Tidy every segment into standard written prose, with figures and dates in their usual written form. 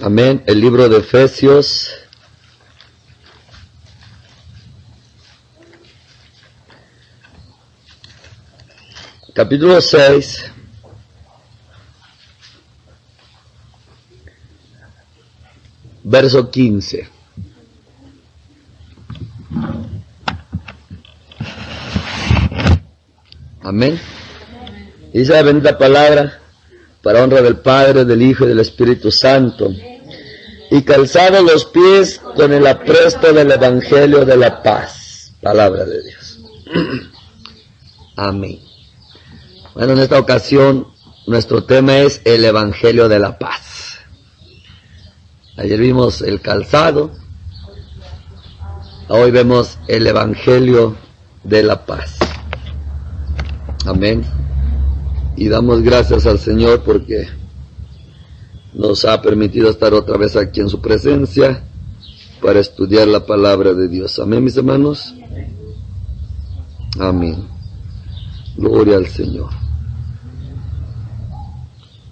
Amén. El libro de Efesios, capítulo 6, verso 15. Amén. Dice la bendita palabra, para honra del Padre, del Hijo y del Espíritu Santo, y calzados los pies con el apresto del Evangelio de la paz. Palabra de Dios. Amén. Bueno, en esta ocasión nuestro tema es el Evangelio de la paz. Ayer vimos el calzado, hoy vemos el Evangelio de la paz. Amén. Y damos gracias al Señor porque nos ha permitido estar otra vez aquí en su presencia para estudiar la palabra de Dios. Amén, mis hermanos. Amén. Gloria al Señor.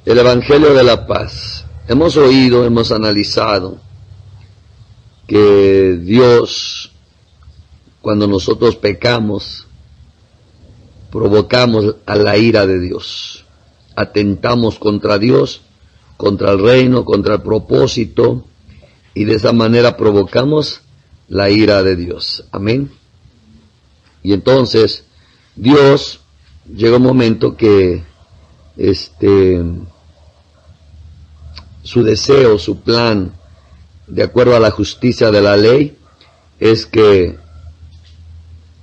El Evangelio de la paz. Hemos oído, hemos analizado que Dios, cuando nosotros pecamos, provocamos a la ira de Dios, atentamos contra Dios, contra el reino, contra el propósito, y de esa manera provocamos la ira de Dios. Amén. Y entonces Dios, llega un momento que su deseo, su plan, de acuerdo a la justicia de la ley, es que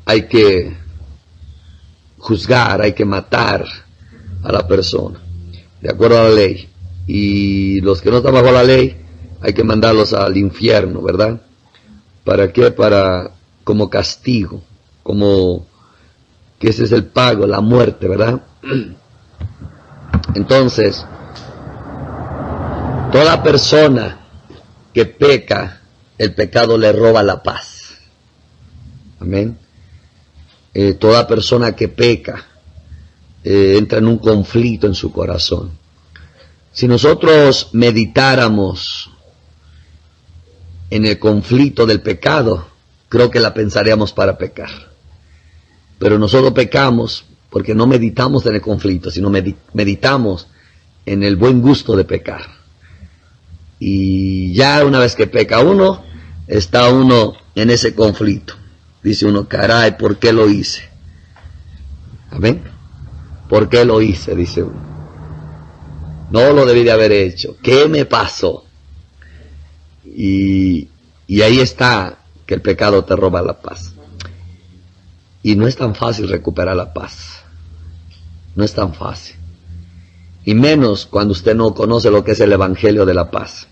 hay que juzgar, hay que matar a la persona, de acuerdo a la ley. Y los que no están bajo la ley, hay que mandarlos al infierno, ¿verdad? ¿Para qué? Como castigo, como que ese es el pago, la muerte, ¿verdad? Entonces, toda persona que peca, el pecado le roba la paz. Amén. Toda persona que peca entra en un conflicto en su corazón. Si nosotros meditáramos en el conflicto del pecado, creo que la pensaríamos para pecar. Pero nosotros pecamos porque no meditamos en el conflicto, sino meditamos en el buen gusto de pecar. Y ya una vez que peca uno, está uno en ese conflicto. Dice uno, caray, ¿por qué lo hice? ¿Amén? ¿Por qué lo hice? Dice uno. No lo debí de haber hecho. ¿Qué me pasó? Y ahí está que el pecado te roba la paz. Y no es tan fácil recuperar la paz. No es tan fácil. Y menos cuando usted no conoce lo que es el Evangelio de la paz.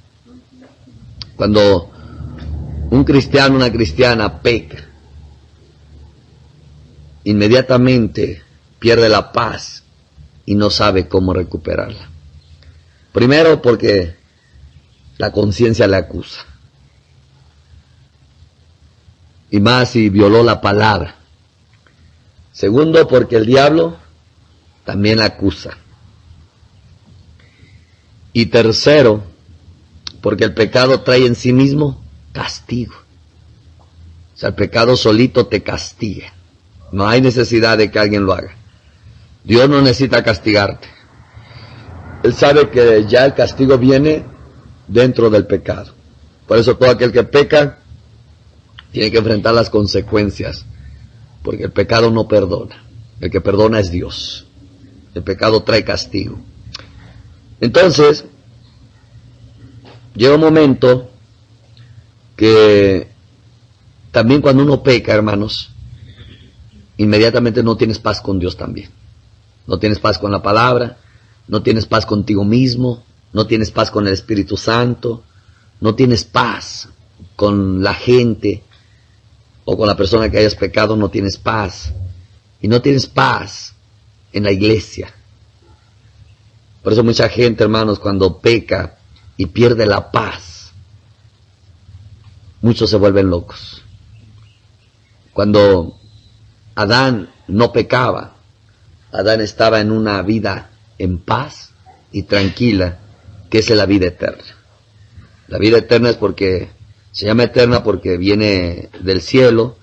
Cuando un cristiano, una cristiana peca, inmediatamente pierde la paz y no sabe cómo recuperarla. Primero porque la conciencia le acusa. Y más si violó la palabra. Segundo porque el diablo también la acusa. Y tercero porque el pecado trae en sí mismo castigo. O sea, el pecado solito te castiga. No hay necesidad de que alguien lo haga. Dios no necesita castigarte. Él sabe que ya el castigo viene dentro del pecado. Por eso todo aquel que peca tiene que enfrentar las consecuencias. Porque el pecado no perdona. El que perdona es Dios. El pecado trae castigo. Entonces, llega un momento que también cuando uno peca, hermanos, inmediatamente no tienes paz con Dios también. No tienes paz con la palabra, no tienes paz contigo mismo, no tienes paz con el Espíritu Santo, no tienes paz con la gente o con la persona que hayas pecado, no tienes paz. Y no tienes paz en la iglesia. Por eso mucha gente, hermanos, cuando peca y pierde la paz, muchos se vuelven locos. Cuando Adán no pecaba, Adán estaba en una vida en paz y tranquila, que es la vida eterna. La vida eterna es porque se llama eterna porque viene del cielo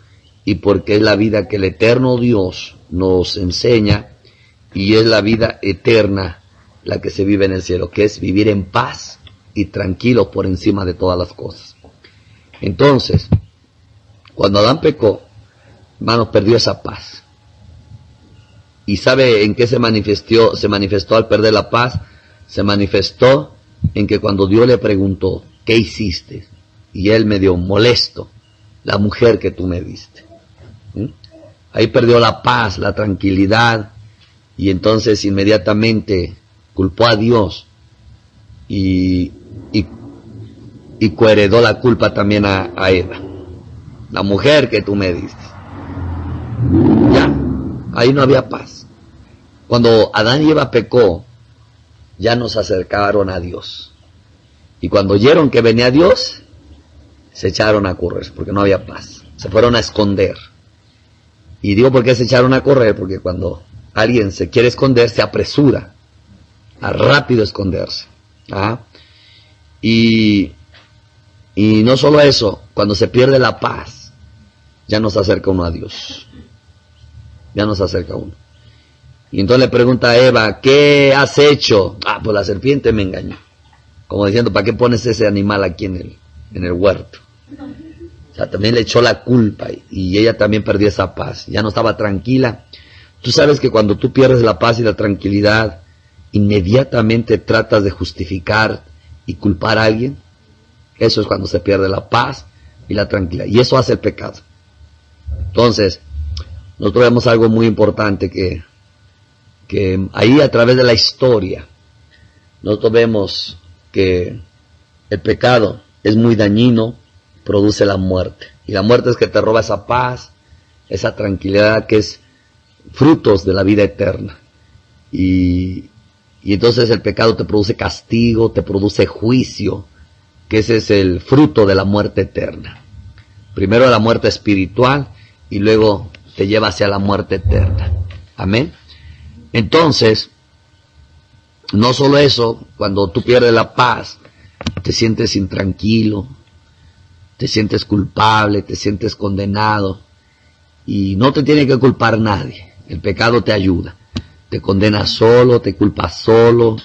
y porque es la vida que el eterno Dios nos enseña, y es la vida eterna la que se vive en el cielo, que es vivir en paz y tranquilo por encima de todas las cosas. Entonces, cuando Adán pecó, hermanos, perdió esa paz. ¿Y sabe en qué se manifestó? Se manifestó al perder la paz. Se manifestó en que cuando Dios le preguntó, ¿qué hiciste? Y él me dio molesto, la mujer que tú me diste. Ahí perdió la paz, la tranquilidad, y entonces inmediatamente culpó a Dios y coheredó la culpa también a Eva, la mujer que tú me diste. Ya, ahí no había paz. Cuando Adán y Eva pecó, ya nos acercaron a Dios. Y cuando oyeron que venía Dios, se echaron a correr, porque no había paz. Se fueron a esconder. Y digo por qué se echaron a correr, porque cuando alguien se quiere esconder, se apresura a rápido esconderse. ¿Ah? Y no solo eso, cuando se pierde la paz, ya nos acerca uno a Dios. Ya nos acerca uno. Y entonces le pregunta a Eva, ¿qué has hecho? Ah, pues la serpiente me engañó. Como diciendo, ¿para qué pones ese animal aquí en el huerto? O sea, también le echó la culpa y ella también perdió esa paz. Ya no estaba tranquila. Tú sabes que cuando tú pierdes la paz y la tranquilidad, inmediatamente tratas de justificar y culpar a alguien. Eso es cuando se pierde la paz y la tranquilidad. Y eso hace el pecado. Entonces, nosotros vemos algo muy importante que ahí a través de la historia, nosotros vemos que el pecado es muy dañino, produce la muerte. Y la muerte es que te roba esa paz, esa tranquilidad que es frutos de la vida eterna. Y entonces el pecado te produce castigo, te produce juicio, que ese es el fruto de la muerte eterna. Primero la muerte espiritual y luego te lleva hacia la muerte eterna. Amén. Entonces, no solo eso, cuando tú pierdes la paz, te sientes intranquilo, te sientes culpable, te sientes condenado, y no te tiene que culpar nadie. El pecado te ayuda. Te condenas solo, te culpas solo,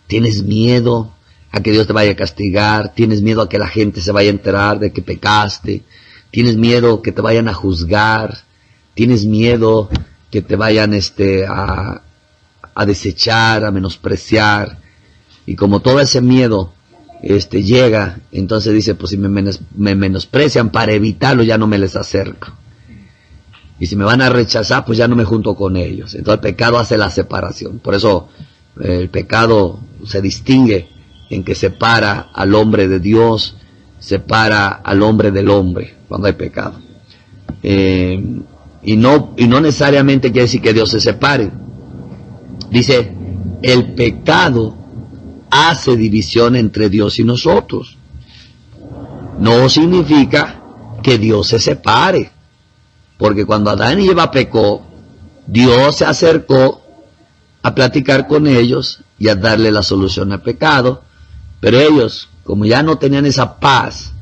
tienes miedo a que Dios te vaya a castigar, tienes miedo a que la gente se vaya a enterar de que pecaste, tienes miedo que te vayan a juzgar, tienes miedo que te vayan a desechar, a menospreciar, y como todo ese miedo llega, entonces dice, pues si me menosprecian, para evitarlo ya no me les acerco. Y si me van a rechazar, pues ya no me junto con ellos. Entonces el pecado hace la separación. Por eso el pecado se distingue en que separa al hombre de Dios, separa al hombre del hombre, cuando hay pecado. Y no necesariamente quiere decir que Dios se separe. Dice, el pecado hace división entre Dios y nosotros. No significa que Dios se separe. Porque cuando Adán y Eva pecó, Dios se acercó a platicar con ellos y a darle la solución al pecado. Pero ellos, como ya no tenían esa paz,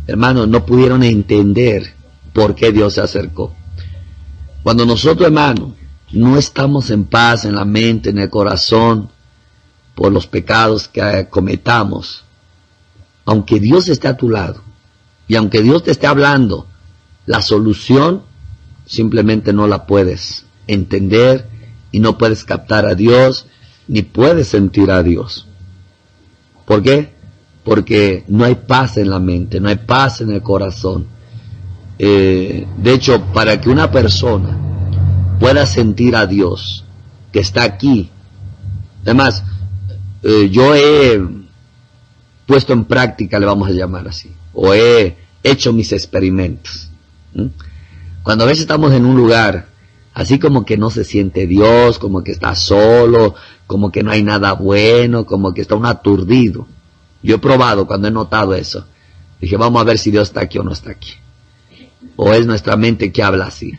hermanos, no pudieron entender por qué Dios se acercó. Cuando nosotros, hermanos, no estamos en paz en la mente, en el corazón, por los pecados que cometamos, aunque Dios esté a tu lado, y aunque Dios te esté hablando, la solución simplemente no la puedes entender, y no puedes captar a Dios, ni puedes sentir a Dios. ¿Por qué? Porque no hay paz en la mente, no hay paz en el corazón. De hecho, para que una persona pueda sentir a Dios, que está aquí, además, yo he puesto en práctica, le vamos a llamar así, o he hecho mis experimentos. Cuando a veces estamos en un lugar, así como que no se siente Dios, como que está solo, como que no hay nada bueno, como que está un aturdido. Yo he probado, cuando he notado eso, dije, vamos a ver si Dios está aquí o no está aquí. O es nuestra mente que habla así.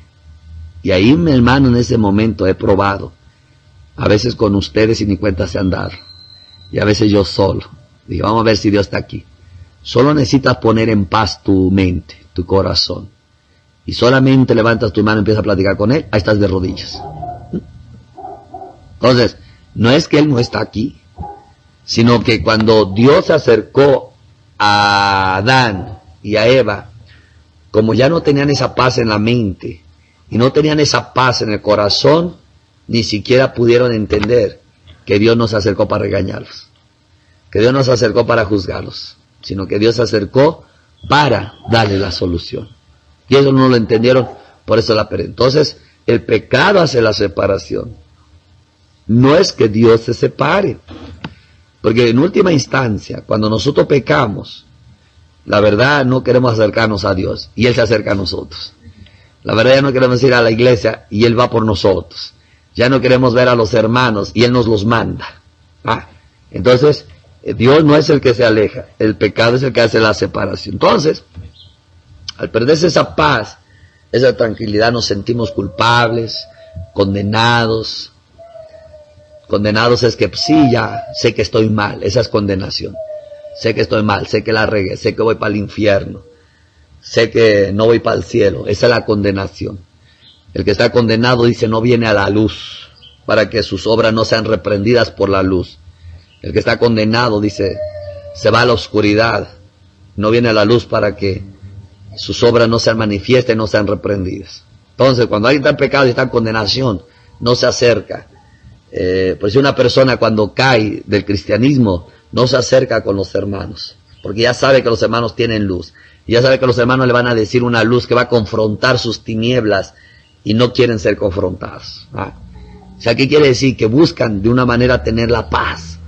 Y ahí, mi hermano, en ese momento he probado. A veces con ustedes y ni cuenta se han dado. Y a veces yo solo. Dije, vamos a ver si Dios está aquí. Solo necesitas poner en paz tu mente, tu corazón. Y solamente levantas tu mano y empiezas a platicar con Él, ahí estás de rodillas. Entonces, no es que Él no está aquí, sino que cuando Dios se acercó a Adán y a Eva, como ya no tenían esa paz en la mente y no tenían esa paz en el corazón, ni siquiera pudieron entender que Dios no se acercó para regañarlos, que Dios no se acercó para juzgarlos, sino que Dios se acercó para darle la solución. Y eso no lo entendieron, por eso la perdieron. Entonces, el pecado hace la separación. No es que Dios se separe, porque en última instancia, cuando nosotros pecamos, la verdad no queremos acercarnos a Dios y Él se acerca a nosotros. La verdad ya no queremos ir a la iglesia y Él va por nosotros. Ya no queremos ver a los hermanos y Él nos los manda. Entonces, Dios no es el que se aleja, el pecado es el que hace la separación. Entonces, al perderse esa paz, esa tranquilidad, nos sentimos culpables, condenados. Condenados es que sí, ya sé que estoy mal, esa es condenación. Sé que estoy mal, sé que la regué, sé que voy para el infierno, sé que no voy para el cielo, esa es la condenación. El que está condenado dice no viene a la luz, para que sus obras no sean reprendidas por la luz. El que está condenado dice se va a la oscuridad, no viene a la luz para que sus obras no sean manifiestas y no sean reprendidas. Entonces cuando alguien está en pecado y está en condenación, no se acerca. Pues una persona cuando cae del cristianismo no se acerca con los hermanos, porque ya sabe que los hermanos tienen luz, y ya sabe que los hermanos le van a decir una luz que va a confrontar sus tinieblas y no quieren ser confrontados. O sea, ¿qué quiere decir? Que buscan de una manera tener la paz.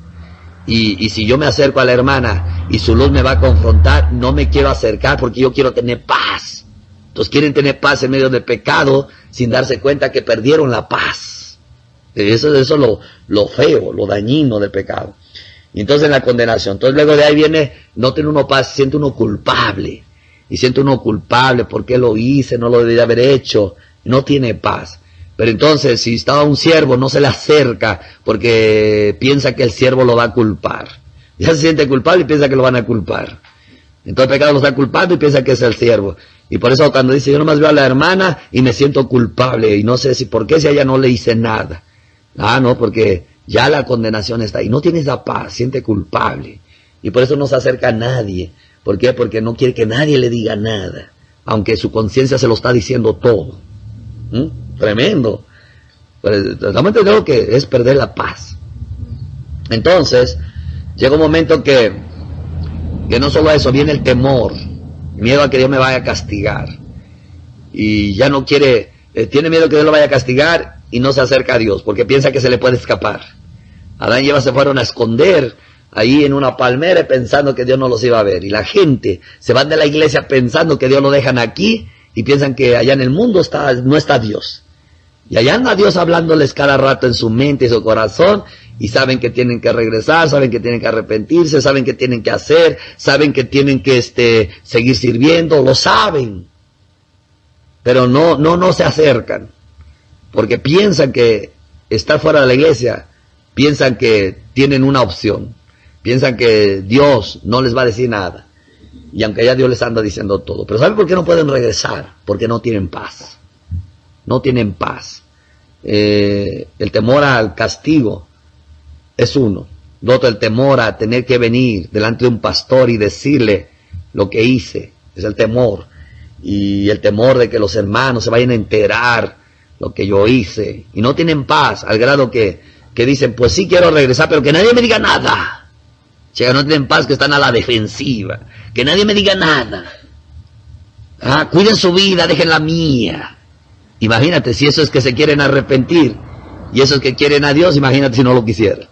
Y si yo me acerco a la hermana y su luz me va a confrontar, no me quiero acercar porque yo quiero tener paz. Entonces quieren tener paz en medio del pecado sin darse cuenta que perdieron la paz. Eso es lo feo, lo dañino del pecado. Y entonces la condenación. Entonces luego de ahí viene, no tiene uno paz, siente uno culpable. Y siente uno culpable, ¿por qué lo hice? No lo debería haber hecho. No tiene paz. Pero entonces, si estaba un siervo, no se le acerca porque piensa que el siervo lo va a culpar. Ya se siente culpable y piensa que lo van a culpar. Entonces el pecado lo está culpando y piensa que es el siervo. Y por eso cuando dice, yo nomás veo a la hermana y me siento culpable. Y no sé si por qué si a ella no le hice nada. No, porque ya la condenación está ahí. No tiene esa paz, siente culpable. Y por eso no se acerca a nadie. ¿Por qué? Porque no quiere que nadie le diga nada. Aunque su conciencia se lo está diciendo todo. Tremendo. Pero realmente creo que es perder la paz. Entonces, llega un momento que no solo eso, viene el temor. Miedo a que Dios me vaya a castigar. Y ya no quiere, tiene miedo que Dios lo vaya a castigar y no se acerca a Dios, porque piensa que se le puede escapar. Adán y Eva se fueron a esconder ahí en una palmera pensando que Dios no los iba a ver. Y la gente se van de la iglesia pensando que Dios lo dejan aquí y piensan que allá en el mundo no está Dios. Y allá anda Dios hablándoles cada rato en su mente y su corazón, y saben que tienen que regresar, saben que tienen que arrepentirse, saben que tienen que hacer, saben que tienen que seguir sirviendo, lo saben. Pero no se acercan, porque piensan que estar fuera de la iglesia, piensan que tienen una opción, piensan que Dios no les va a decir nada, y aunque ya Dios les anda diciendo todo. Pero ¿saben por qué no pueden regresar? Porque no tienen paz. No tienen paz. El temor al castigo es uno. Otro, el temor a tener que venir delante de un pastor y decirle lo que hice, es el temor. Y el temor de que los hermanos se vayan a enterar lo que yo hice. Y no tienen paz, al grado que dicen, pues sí quiero regresar, pero que nadie me diga nada. Che, no tienen paz, que están a la defensiva. Que nadie me diga nada. Cuiden su vida, dejen la mía. Imagínate, si eso es que se quieren arrepentir y eso es que quieren a Dios, imagínate si no lo quisieran.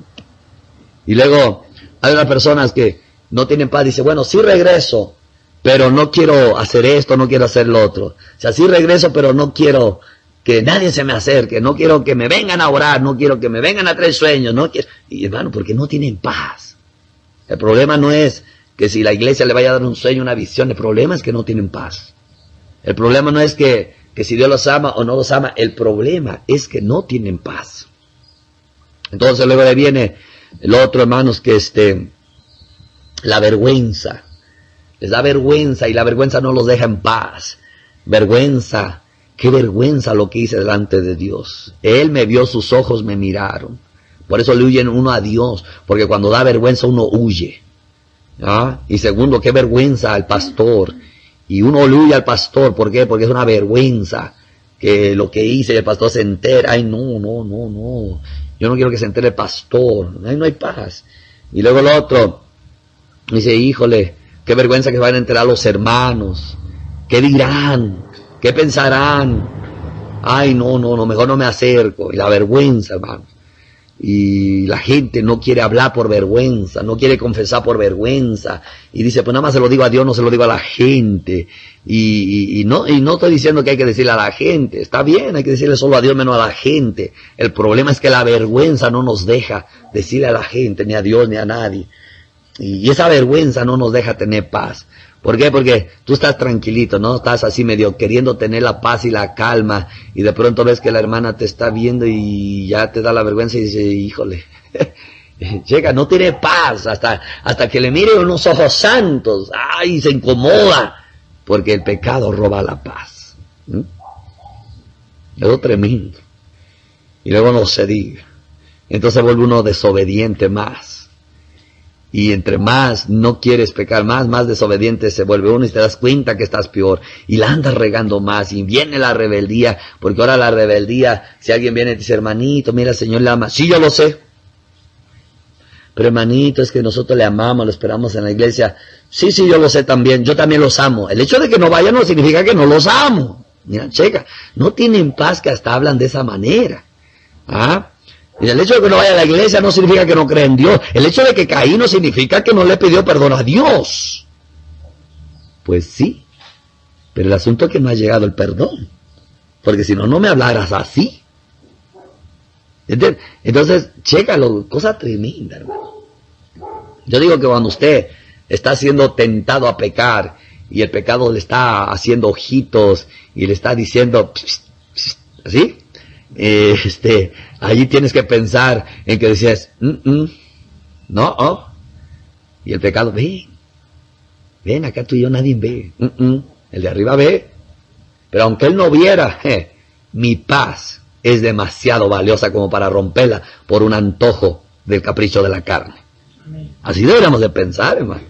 Y luego hay otras personas que no tienen paz, dice, bueno, sí regreso, pero no quiero hacer esto, no quiero hacer lo otro. O sea, sí regreso, pero no quiero que nadie se me acerque, no quiero que me vengan a orar, no quiero que me vengan a traer sueños, no quiero. Y hermano, porque no tienen paz. El problema no es que si la iglesia le vaya a dar un sueño, una visión, el problema es que no tienen paz. El problema no es que si Dios los ama o no los ama, el problema es que no tienen paz. Entonces luego le viene el otro, hermanos, que la vergüenza. Les da vergüenza y la vergüenza no los deja en paz. Vergüenza, qué vergüenza lo que hice delante de Dios. Él me vio, sus ojos me miraron. Por eso le huyen uno a Dios, porque cuando da vergüenza uno huye. ¿Ah? Y segundo, qué vergüenza al pastor. Y uno le huye al pastor, ¿por qué? Porque es una vergüenza que lo que hice y el pastor se entera. Ay, no. Yo no quiero que se entere el pastor. Ay, no hay paz. Y luego el otro dice, híjole, qué vergüenza que van a enterar los hermanos. ¿Qué dirán? ¿Qué pensarán? Ay, no, mejor no me acerco. Y la vergüenza, hermano. Y la gente no quiere hablar por vergüenza, no quiere confesar por vergüenza. Y dice, pues nada más se lo digo a Dios, no se lo digo a la gente. Y no estoy diciendo que hay que decirle a la gente. Está bien, hay que decirle solo a Dios menos a la gente. El problema es que la vergüenza no nos deja decirle a la gente, ni a Dios, ni a nadie. Y esa vergüenza no nos deja tener paz. ¿Por qué? Porque tú estás tranquilito, ¿no? Estás así medio queriendo tener la paz y la calma, y de pronto ves que la hermana te está viendo y ya te da la vergüenza y dice, híjole, llega, no tiene paz hasta que le mire unos ojos santos, ay, se incomoda, porque el pecado roba la paz. Eso es tremendo. Y luego no se diga. Entonces vuelve uno desobediente más. Y entre más no quieres pecar, más desobediente se vuelve uno y te das cuenta que estás peor. Y la andas regando más y viene la rebeldía, porque ahora la rebeldía, si alguien viene y te dice, hermanito, mira, el Señor le ama. Sí, yo lo sé. Pero hermanito, es que nosotros le amamos, lo esperamos en la iglesia. Sí, yo lo sé también, yo también los amo. El hecho de que no vayan no significa que no los amo. Mira, checa, no tienen paz que hasta hablan de esa manera. ¿Ah? Y el hecho de que no vaya a la iglesia no significa que no cree en Dios. El hecho de que caí no significa que no le pidió perdón a Dios. Pues sí, pero el asunto es que no ha llegado el perdón. Porque si no, no me hablaras así. ¿Entiendes? Entonces, chécalo, cosa tremenda, hermano. Yo digo que cuando usted está siendo tentado a pecar y el pecado le está haciendo ojitos y le está diciendo, ¿así? Allí tienes que pensar en que decías, no, y el pecado, ven, acá tú y yo nadie ve, el de arriba ve, pero aunque él no viera, mi paz es demasiado valiosa como para romperla por un antojo del capricho de la carne. Así deberíamos de pensar, hermano,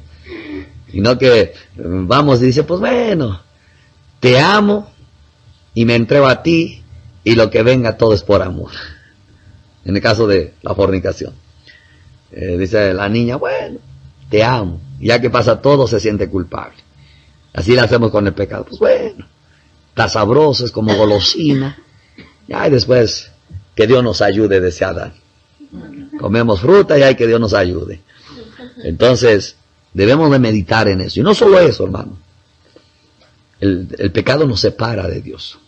y no que vamos y dice, pues bueno, te amo y me entrego a ti, y lo que venga todo es por amor. En el caso de la fornicación. Dice la niña, bueno, te amo. Y ya que pasa todo, se siente culpable. Así lo hacemos con el pecado. Pues bueno, está sabroso, es como golosina. Ya, y después, que Dios nos ayude, decía Adán. Comemos fruta y hay que Dios nos ayude. Entonces, debemos de meditar en eso. Y no solo eso, hermano. El pecado nos separa de Dios.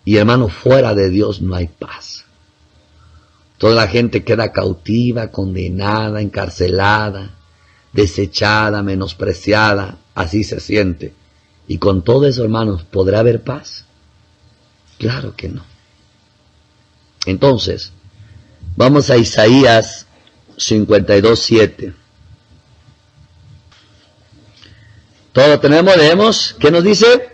Y hermano, fuera de Dios no hay paz. Toda la gente queda cautiva, condenada, encarcelada, desechada, menospreciada. Así se siente. Y con todo eso, hermanos, ¿podrá haber paz? Claro que no. Entonces, vamos a Isaías 52:7. Todo lo tenemos, leemos. ¿Qué nos dice?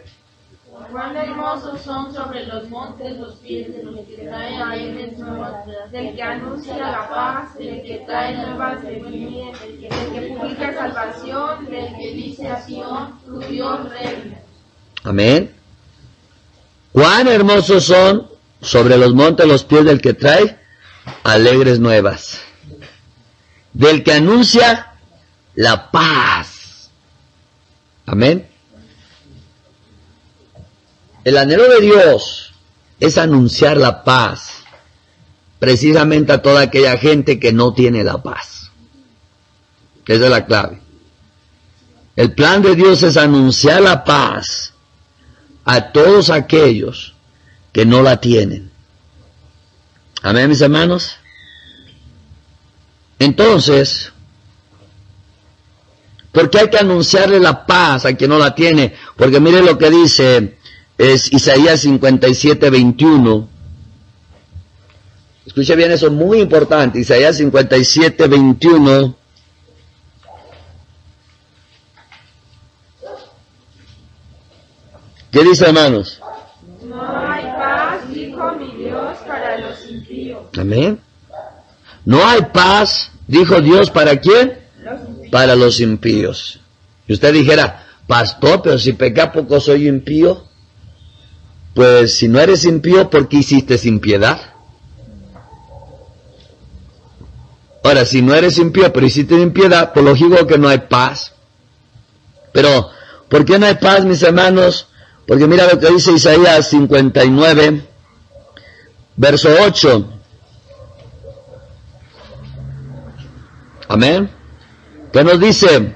Cuán hermosos son sobre los montes los pies de los que traen alegres nuevas, del que anuncia la paz, del que trae nuevas de bien, del que publica salvación, del que dice a Sión, tu Dios reina. Amén. Cuán hermosos son sobre los montes los pies del que trae alegres nuevas, del que anuncia la paz. Amén. El anhelo de Dios es anunciar la paz, precisamente a toda aquella gente que no tiene la paz. Esa es la clave. El plan de Dios es anunciar la paz a todos aquellos que no la tienen. Amén, mis hermanos. Entonces, ¿por qué hay que anunciarle la paz a quien no la tiene? Porque mire lo que dice, es Isaías 57:21. Escuche bien, eso es muy importante. Isaías 57:21. ¿Qué dice, hermanos? No hay paz, dijo mi Dios, para los impíos. Amén. No hay paz, dijo Dios, ¿para quién? Para los impíos. Y usted dijera, pastor, pero si pequé, ¿a poco soy impío? Pues si no eres impío, ¿por qué hiciste impiedad? Ahora, si no eres impío, pero hiciste impiedad, pues lógico que no hay paz. Pero, ¿por qué no hay paz, mis hermanos? Porque mira lo que dice Isaías 59, verso 8. Amén. ¿Qué nos dice?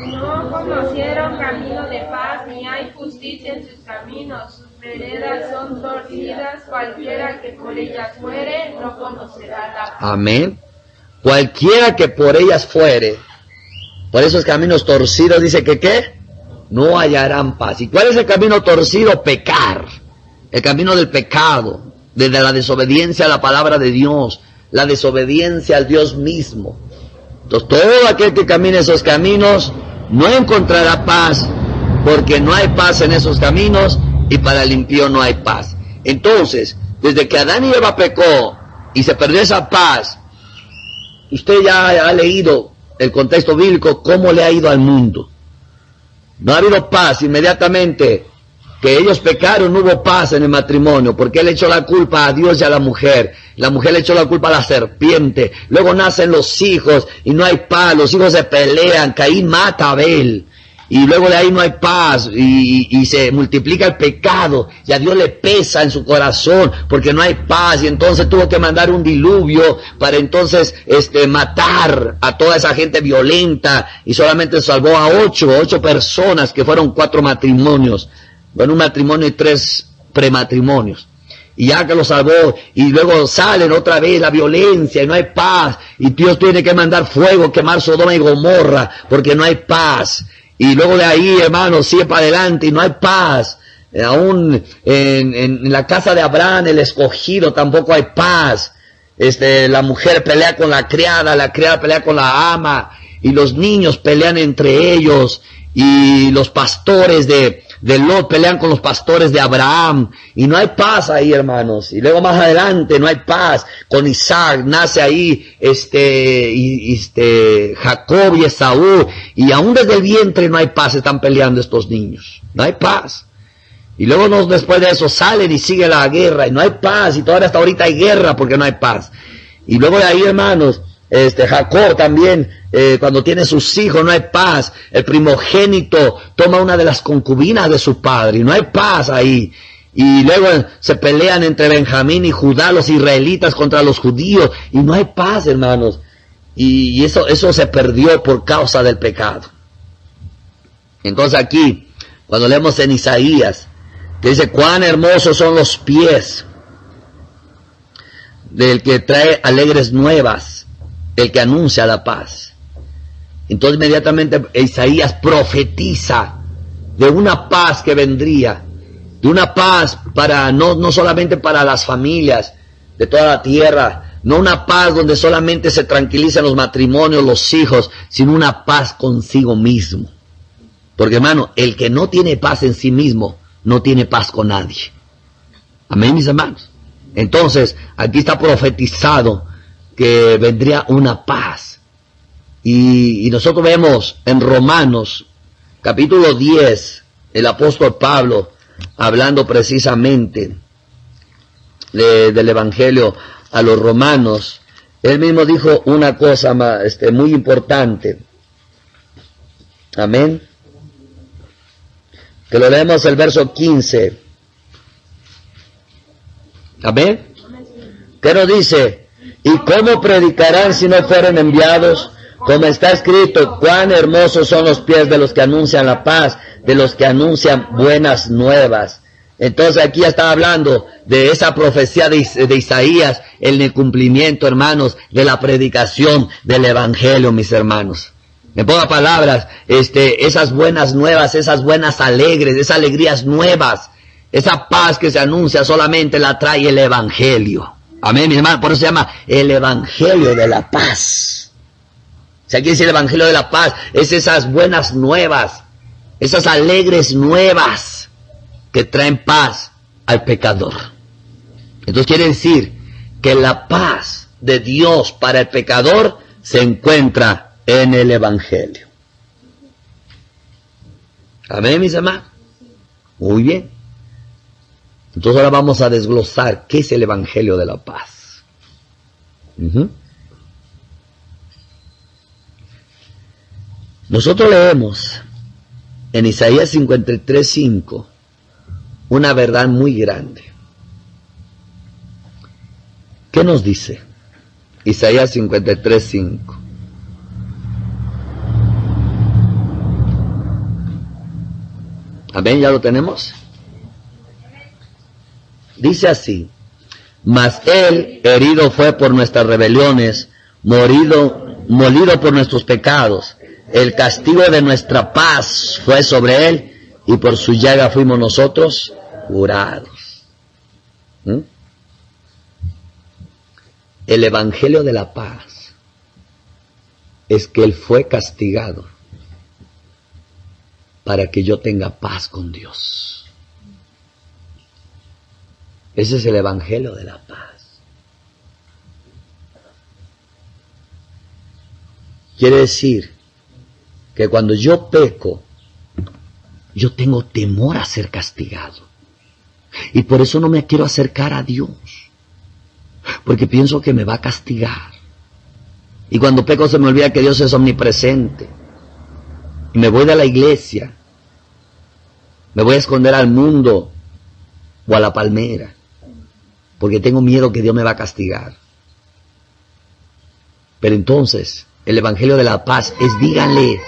No conocieron camino de paz, ni hay justicia en sus caminos. Sus veredas son torcidas, cualquiera que por ellas fuere, no conocerá la paz. Amén. Cualquiera que por ellas fuere, por esos caminos torcidos, dice que ¿qué? No hallarán paz. ¿Y cuál es el camino torcido? Pecar. El camino del pecado, desde la desobediencia a la palabra de Dios, la desobediencia al Dios mismo. Entonces, todo aquel que camine esos caminos no encontrará paz, porque no hay paz en esos caminos y para el impío no hay paz. Entonces, desde que Adán y Eva pecó y se perdió esa paz, usted ya ha leído el contexto bíblico, cómo le ha ido al mundo. No ha habido paz inmediatamente que ellos pecaron, no hubo paz en el matrimonio, porque él echó la culpa a Dios y a la mujer le echó la culpa a la serpiente, luego nacen los hijos y no hay paz, los hijos se pelean, Caín mata a Abel, y luego de ahí no hay paz, y se multiplica el pecado, y a Dios le pesa en su corazón, porque no hay paz, y entonces tuvo que mandar un diluvio, para entonces matar a toda esa gente violenta, y solamente salvó a 8 personas, que fueron 4 matrimonios, bueno, un matrimonio y 3 prematrimonios, y ya que lo salvó, y luego salen otra vez la violencia, y no hay paz, y Dios tiene que mandar fuego, quemar Sodoma y Gomorra, porque no hay paz. Y luego de ahí, hermanos, sigue para adelante y no hay paz. Aún en la casa de Abraham, el escogido, tampoco hay paz. La mujer pelea con la criada pelea con la ama, y los niños pelean entre ellos, y los pastores de Lot pelean con los pastores de Abraham, y no hay paz ahí, hermanos. Y luego más adelante no hay paz. Con Isaac nace ahí Jacob y Esaú, y aún desde el vientre no hay paz, están peleando estos niños, no hay paz. Y luego después de eso salen y sigue la guerra, y no hay paz, y todavía hasta ahorita hay guerra porque no hay paz. Y luego de ahí, hermanos, Jacob también, cuando tiene sus hijos, no hay paz. El primogénito toma una de las concubinas de su padre, y no hay paz ahí. Y luego se pelean entre Benjamín y Judá, los israelitas contra los judíos, y no hay paz, hermanos. Y eso se perdió por causa del pecado. Entonces aquí, cuando leemos en Isaías, que dice, cuán hermosos son los pies del que trae alegres nuevas, el que anuncia la paz. Entonces inmediatamente Isaías profetiza de una paz que vendría, de una paz para no solamente para las familias de toda la tierra, no una paz donde solamente se tranquilizan los matrimonios, los hijos, sino una paz consigo mismo. Porque, hermano, el que no tiene paz en sí mismo, no tiene paz con nadie. Amén, mis hermanos. Entonces, aquí está profetizado que vendría una paz. Y nosotros vemos en Romanos, capítulo 10, el apóstol Pablo, hablando precisamente del Evangelio a los romanos, él mismo dijo una cosa muy importante. Amén. Que lo leemos el verso 15. Amén. ¿Qué nos dice? ¿Y cómo predicarán si no fueren enviados? Como está escrito, cuán hermosos son los pies de los que anuncian la paz, de los que anuncian buenas nuevas. Entonces aquí ya está hablando de esa profecía de Isaías, el cumplimiento, hermanos, de la predicación del Evangelio, mis hermanos. En pocas palabras, esas buenas nuevas, esas buenas alegres, esas alegrías nuevas, esa paz que se anuncia solamente la trae el Evangelio. Amén, mis hermanos, por eso se llama el Evangelio de la paz. Si aquí dice el Evangelio de la paz, es esas buenas nuevas, esas alegres nuevas que traen paz al pecador. Entonces quiere decir que la paz de Dios para el pecador se encuentra en el Evangelio. Amén, mis hermanos. Muy bien. Entonces ahora vamos a desglosar qué es el Evangelio de la paz. Nosotros leemos en Isaías 53:5 una verdad muy grande. ¿Qué nos dice? Isaías 53:5. Amén, ¿ya lo tenemos? Dice así: mas él herido fue por nuestras rebeliones, molido por nuestros pecados. El castigo de nuestra paz fue sobre él, y por su llaga fuimos nosotros curados. El Evangelio de la paz es que él fue castigado para que yo tenga paz con Dios. Ese es el Evangelio de la paz. Quiere decir que cuando yo peco, yo tengo temor a ser castigado. Y por eso no me quiero acercar a Dios, porque pienso que me va a castigar. Y cuando peco se me olvida que Dios es omnipresente. Y me voy de la iglesia. Me voy a esconder al mundo o a la palmera, porque tengo miedo que Dios me va a castigar. Pero entonces, el Evangelio de la paz es díganle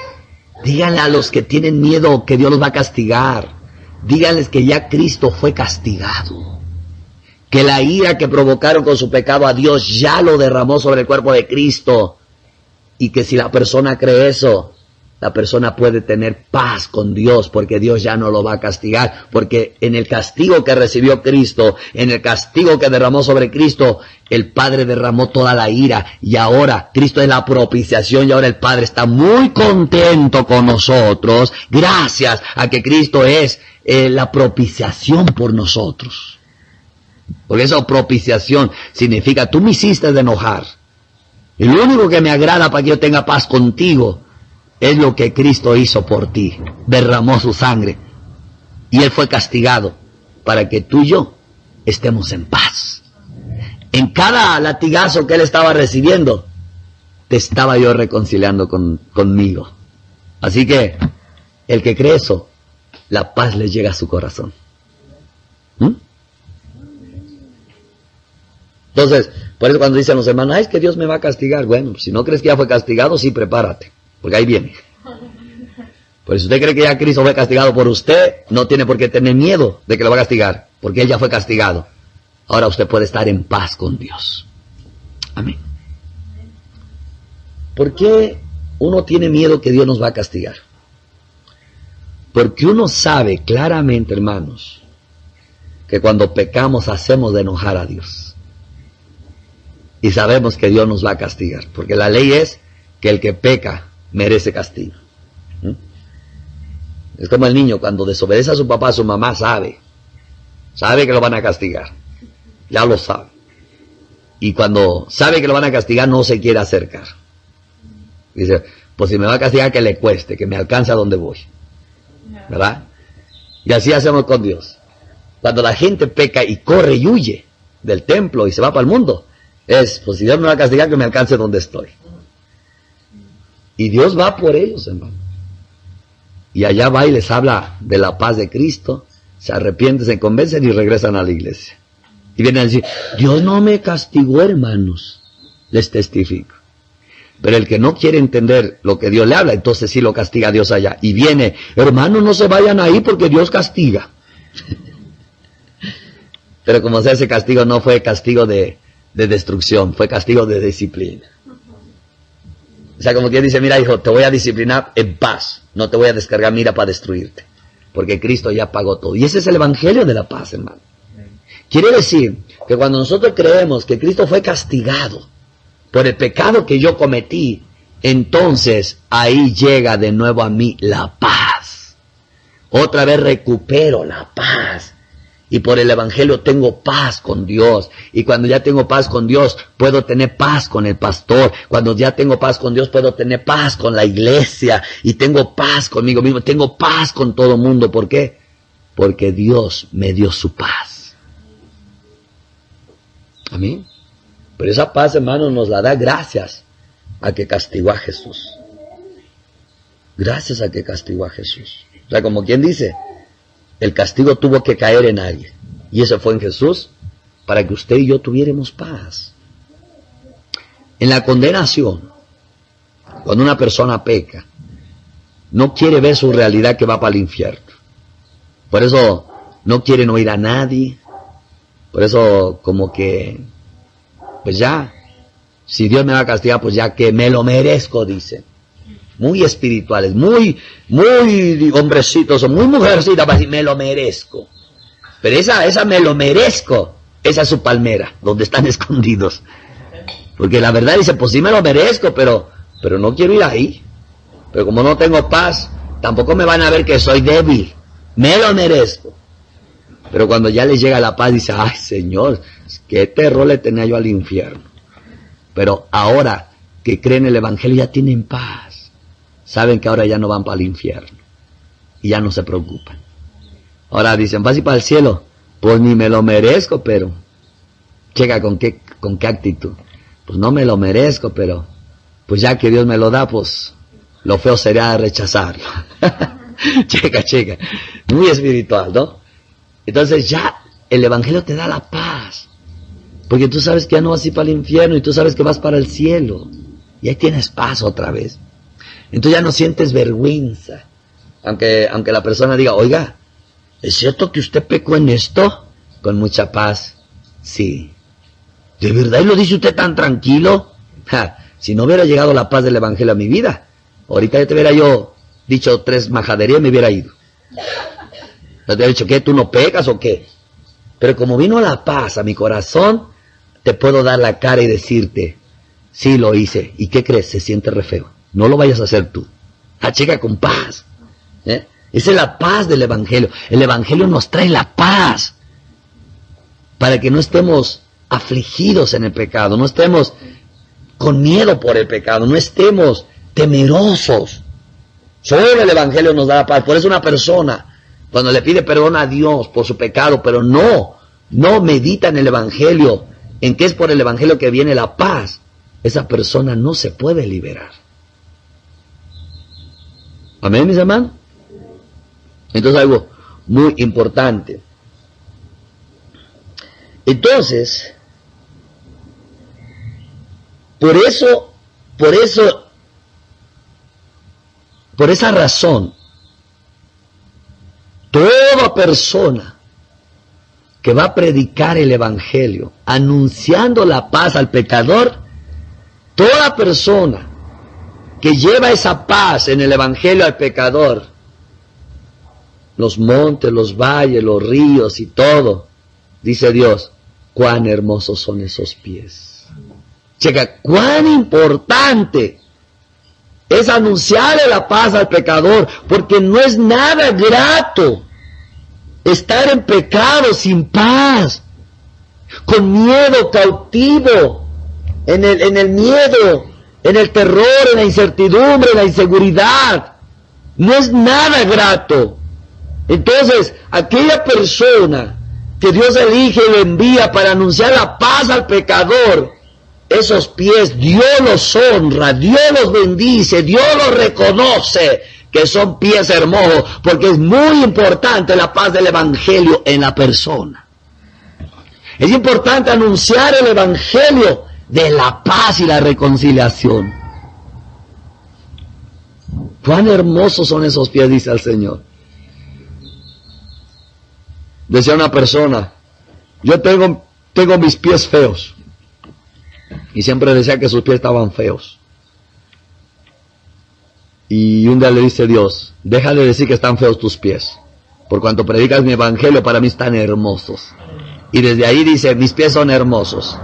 a los que tienen miedo que Dios los va a castigar. Díganles que ya Cristo fue castigado. Que la ira que provocaron con su pecado a Dios ya lo derramó sobre el cuerpo de Cristo. Y que si la persona cree eso, la persona puede tener paz con Dios, porque Dios ya no lo va a castigar, porque en el castigo que recibió Cristo, en el castigo que derramó sobre Cristo, el Padre derramó toda la ira, y ahora Cristo es la propiciación, y ahora el Padre está muy contento con nosotros, gracias a que Cristo es la propiciación por nosotros. Porque esa propiciación significa, tú me hiciste de enojar, y lo único que me agrada para que yo tenga paz contigo es lo que Cristo hizo por ti. Derramó su sangre. Y Él fue castigado para que tú y yo estemos en paz. En cada latigazo que Él estaba recibiendo, te estaba yo reconciliando conmigo. Así que, el que cree eso, la paz le llega a su corazón. Entonces, por eso cuando dicen los hermanos, es que Dios me va a castigar. Bueno, si no crees que ya fue castigado, sí, prepárate. Porque ahí viene. Pues si usted cree que ya Cristo fue castigado por usted, no tiene por qué tener miedo de que lo va a castigar, porque Él ya fue castigado. Ahora usted puede estar en paz con Dios. Amén. ¿Por qué uno tiene miedo que Dios nos va a castigar? Porque uno sabe claramente, hermanos, que cuando pecamos hacemos de enojar a Dios. Y sabemos que Dios nos va a castigar, porque la ley es que el que peca merece castigo. Es como el niño cuando desobedece a su papá, a su mamá, sabe que lo van a castigar, ya lo sabe, y cuando sabe que lo van a castigar no se quiere acercar. Dice, pues si me va a castigar que le cueste, que me alcance a donde voy, ¿verdad? Y así hacemos con Dios. Cuando la gente peca y corre y huye del templo y se va para el mundo, es, pues si Dios me va a castigar que me alcance donde estoy. Y Dios va por ellos, hermano. Y allá va y les habla de la paz de Cristo, se arrepienten, se convencen y regresan a la iglesia. Y vienen a decir, Dios no me castigó, hermanos, les testifico. Pero el que no quiere entender lo que Dios le habla, entonces sí lo castiga Dios allá. Y viene, hermanos, no se vayan ahí porque Dios castiga. Pero como sea, ese castigo no fue castigo de destrucción, fue castigo de disciplina. O sea, como quien dice, mira hijo, te voy a disciplinar en paz, no te voy a descargar mira para destruirte, porque Cristo ya pagó todo. Y ese es el Evangelio de la paz, hermano. Quiere decir que cuando nosotros creemos que Cristo fue castigado por el pecado que yo cometí, entonces ahí llega de nuevo a mí la paz. Otra vez recupero la paz. Y por el Evangelio tengo paz con Dios. Y cuando ya tengo paz con Dios, puedo tener paz con el pastor. Cuando ya tengo paz con Dios, puedo tener paz con la iglesia. Y tengo paz conmigo mismo. Tengo paz con todo el mundo. ¿Por qué? Porque Dios me dio su paz. Amén. Pero esa paz, hermanos, nos la da gracias a que castigó a Jesús. Gracias a que castigó a Jesús. O sea, como quien dice, el castigo tuvo que caer en alguien. Y eso fue en Jesús, para que usted y yo tuviéramos paz. En la condenación, cuando una persona peca, no quiere ver su realidad que va para el infierno. Por eso no quieren oír a nadie. Por eso como que, pues ya, si Dios me va a castigar, pues ya que me lo merezco, dicen. Muy espirituales, muy hombrecitos, o muy mujercitas, para decir, me lo merezco. Pero esa me lo merezco, esa es su palmera, donde están escondidos. Porque la verdad dice, pues sí me lo merezco, pero no quiero ir ahí. Pero como no tengo paz, tampoco me van a ver que soy débil. Me lo merezco. Pero cuando ya les llega la paz, dice, ay Señor, qué terror le tenía yo al infierno. Pero ahora que creen el Evangelio ya tienen paz. Saben que ahora ya no van para el infierno. Y ya no se preocupan. Ahora dicen, ¿vas a ir para el cielo? Pues ni me lo merezco, pero... Checa con qué actitud. Pues no me lo merezco, pero... Pues ya que Dios me lo da, pues... Lo feo sería rechazarlo. Checa. Muy espiritual, ¿no? Entonces ya el Evangelio te da la paz. Porque tú sabes que ya no vas a ir para el infierno y tú sabes que vas para el cielo. Y ahí tienes paz otra vez. Entonces ya no sientes vergüenza. Aunque la persona diga, oiga, ¿es cierto que usted pecó en esto? Con mucha paz. Sí. ¿De verdad? ¿Y lo dice usted tan tranquilo? Si no hubiera llegado la paz del Evangelio a mi vida, ahorita ya te hubiera yo dicho 3 majaderías y me hubiera ido. ¿No te hubiera dicho qué? ¿Tú no pecas o qué? Pero como vino la paz a mi corazón, te puedo dar la cara y decirte, sí lo hice. ¿Y qué crees? Se siente re feo. No lo vayas a hacer tú. Checa con paz. Esa es la paz del Evangelio. El Evangelio nos trae la paz. Para que no estemos afligidos en el pecado. No estemos con miedo por el pecado. No estemos temerosos. Solo el Evangelio nos da la paz. Por eso una persona, cuando le pide perdón a Dios por su pecado, pero no medita en el Evangelio, en que es por el Evangelio que viene la paz, esa persona no se puede liberar. Amén, mis hermanos. Entonces algo muy importante. Entonces, por esa razón, toda persona que va a predicar el Evangelio, anunciando la paz al pecador, toda persona que lleva esa paz en el Evangelio al pecador, los montes, los valles, los ríos y todo, dice Dios, cuán hermosos son esos pies. Checa, cuán importante es anunciarle la paz al pecador, porque no es nada grato estar en pecado sin paz, con miedo, cautivo, en el miedo, en el terror, en la incertidumbre, en la inseguridad. No es nada grato. Entonces, aquella persona que Dios elige y lo envía para anunciar la paz al pecador, esos pies Dios los honra, Dios los bendice, Dios los reconoce que son pies hermosos, porque es muy importante la paz del Evangelio en la persona. Es importante anunciar el Evangelio de la paz y la reconciliación. Cuán hermosos son esos pies, dice el Señor. Decía una persona, yo tengo mis pies feos. Y siempre decía que sus pies estaban feos. Y un día le dice Dios, deja de decir que están feos tus pies. Por cuanto predicas mi evangelio, para mí están hermosos. Y desde ahí dice, mis pies son hermosos.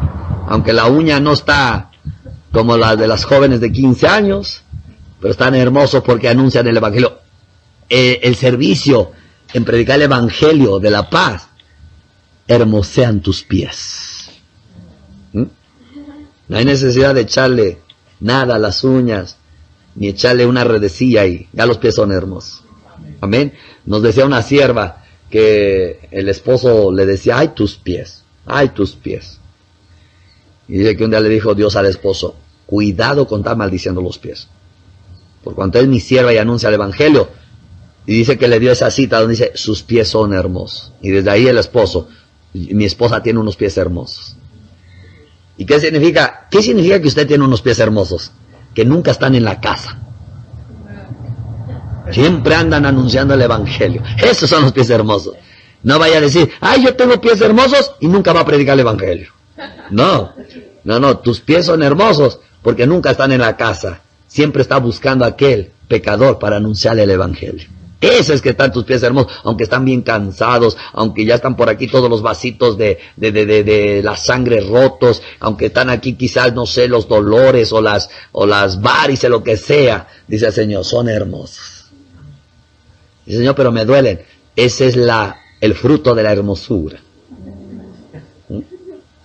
Aunque la uña no está como la de las jóvenes de 15 años, pero están hermosos porque anuncian el evangelio. el servicio en predicar el evangelio de la paz, hermosean tus pies. No hay necesidad de echarle nada a las uñas, ni echarle una redecilla y ya los pies son hermosos. Amén. Nos decía una sierva que el esposo le decía, ay tus pies, ay tus pies. Y dice que un día le dijo Dios al esposo, cuidado con estar maldiciendo los pies. Por cuanto es mi sierva y anuncia el evangelio. Y dice que le dio esa cita donde dice, sus pies son hermosos. Y desde ahí el esposo, mi esposa tiene unos pies hermosos. ¿Y qué significa? ¿Qué significa que usted tiene unos pies hermosos? Que nunca están en la casa. Siempre andan anunciando el evangelio. Esos son los pies hermosos. No vaya a decir, ay, yo tengo pies hermosos y nunca va a predicar el evangelio. No, tus pies son hermosos porque nunca están en la casa. Siempre está buscando a aquel pecador para anunciarle el evangelio. Ese es que están tus pies hermosos, aunque están bien cansados, aunque ya están por aquí todos los vasitos de la sangre rotos, aunque están aquí quizás, no sé, los dolores o las varices, lo que sea. Dice el Señor, son hermosos. Dice el Señor, pero me duelen. Ese es el fruto de la hermosura.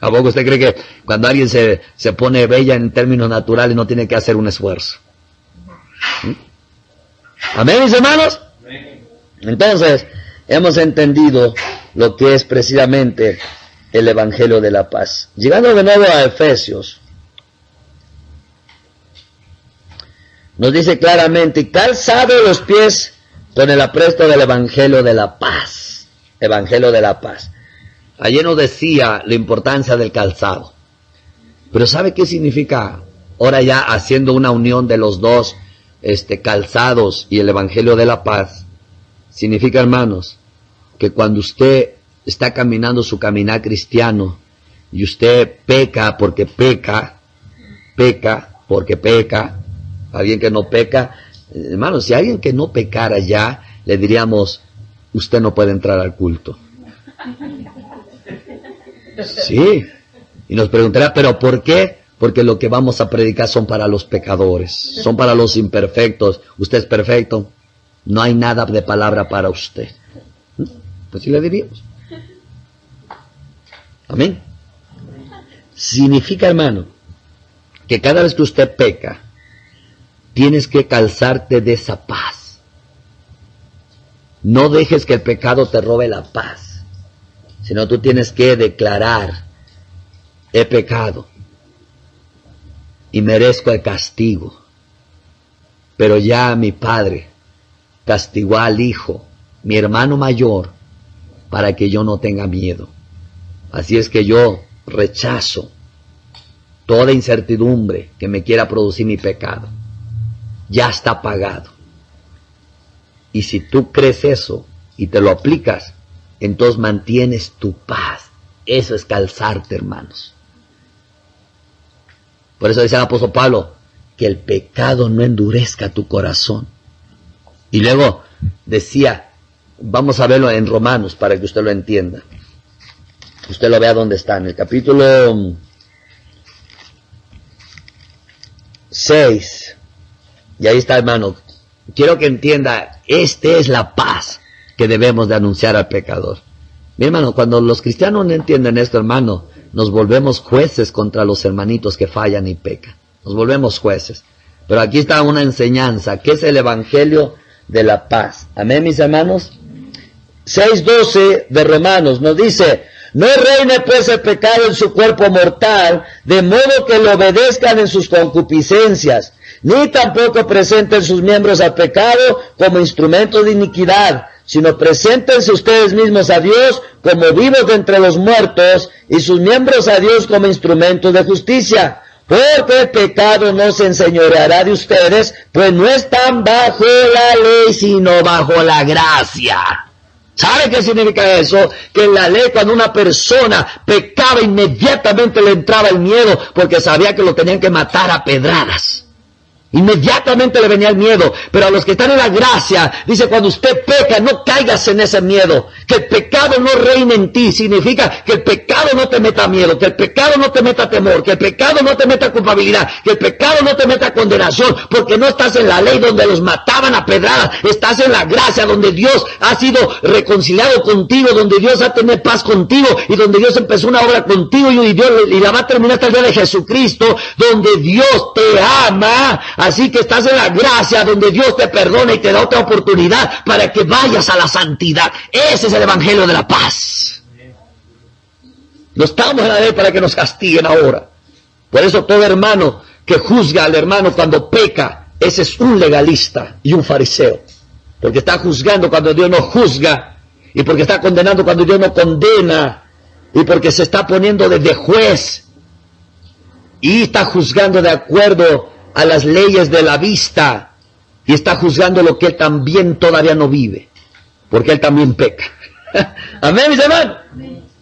¿A poco usted cree que cuando alguien se pone bella en términos naturales no tiene que hacer un esfuerzo? ¿Amén, mis hermanos? Entonces, hemos entendido lo que es precisamente el Evangelio de la Paz. Llegando de nuevo a Efesios, nos dice claramente, calzado los pies con el apresto del Evangelio de la Paz. Evangelio de la Paz. Ayer nos decía la importancia del calzado. Pero ¿sabe qué significa? Ahora ya haciendo una unión de los dos calzados y el Evangelio de la Paz. Significa, hermanos, que cuando usted está caminando su caminar cristiano y usted peca porque peca porque peca, alguien que no peca, hermanos, si alguien que no pecara ya, le diríamos, usted no puede entrar al culto. Sí, y nos preguntará, ¿pero por qué? Porque lo que vamos a predicar son para los pecadores, son para los imperfectos. Usted es perfecto, no hay nada de palabra para usted. Pues sí le diríamos. Amén. Significa, hermano, que cada vez que usted peca, tienes que calzarte de esa paz. No dejes que el pecado te robe la paz, sino tú tienes que declarar, he pecado y merezco el castigo, pero ya mi Padre castigó al Hijo, mi hermano mayor, para que yo no tenga miedo. Así es que yo rechazo toda incertidumbre que me quiera producir mi pecado. Ya está pagado. Y si tú crees eso y te lo aplicas, entonces mantienes tu paz. Eso es calzarte, hermanos. Por eso dice el apóstol Pablo, que el pecado no endurezca tu corazón. Y luego decía, vamos a verlo en Romanos para que usted lo entienda. Usted lo vea dónde está, en el capítulo 6. Y ahí está, hermano. Quiero que entienda, esta es la paz que debemos de anunciar al pecador. Mi hermano, cuando los cristianos no entienden esto, hermano, nos volvemos jueces contra los hermanitos que fallan y pecan. Nos volvemos jueces. Pero aquí está una enseñanza, que es el Evangelio de la Paz. Amén, mis hermanos. 6:12 de Romanos nos dice, no reine pues el pecado en su cuerpo mortal, de modo que lo obedezcan en sus concupiscencias, ni tampoco presenten sus miembros al pecado como instrumentos de iniquidad, sino preséntense ustedes mismos a Dios como vivos de entre los muertos, y sus miembros a Dios como instrumentos de justicia. Porque el pecado no se enseñoreará de ustedes, pues no están bajo la ley, sino bajo la gracia. ¿Sabe qué significa eso? Que en la ley, cuando una persona pecaba, inmediatamente le entraba el miedo, porque sabía que lo tenían que matar a pedradas. Inmediatamente le venía el miedo. Pero a los que están en la gracia, dice, cuando usted peca, no caigas en ese miedo. que el pecado no reine en ti, significa que el pecado no te meta miedo, que el pecado no te meta temor, que el pecado no te meta culpabilidad, que el pecado no te meta condenación, porque no estás en la ley donde los mataban a pedradas, estás en la gracia donde Dios ha sido reconciliado contigo, donde Dios ha tenido paz contigo y donde Dios empezó una obra contigo y la va a terminar hasta el día de Jesucristo, donde Dios te ama. Así que estás en la gracia donde Dios te perdona y te da otra oportunidad para que vayas a la santidad. Ese es el evangelio de la paz. No estamos en la ley para que nos castiguen ahora. Por eso todo hermano que juzga al hermano cuando peca, ese es un legalista y un fariseo. Porque está juzgando cuando Dios no juzga, y porque está condenando cuando Dios no condena, y porque se está poniendo de juez, y está juzgando de acuerdo a las leyes de la vista, y está juzgando lo que él también todavía no vive, porque él también peca. Amén, mis hermanos.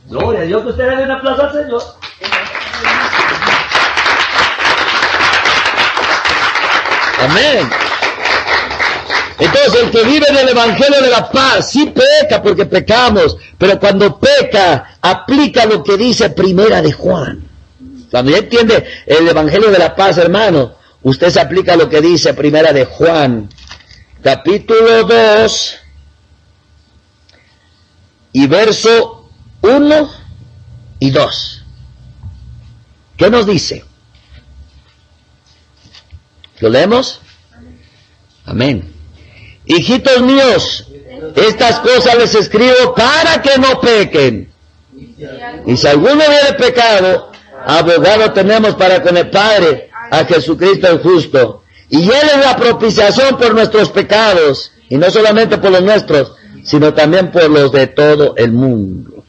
Gloria a Dios, que ustedes le den un aplauso al Señor. Amén. Entonces, el que vive en el evangelio de la paz, sí peca porque pecamos, pero cuando peca, aplica lo que dice Primera de Juan. Cuando ya entiende el evangelio de la paz, hermano, usted se aplica lo que dice Primera de Juan, capítulo 2, y verso 1 y 2. ¿Qué nos dice? ¿Lo leemos? Amén. Hijitos míos, estas cosas les escribo para que no pequen. Y si alguno hubiere pecado, abogado tenemos para con el Padre, a Jesucristo el justo. Y Él es la propiciación por nuestros pecados, y no solamente por los nuestros, sino también por los de todo el mundo.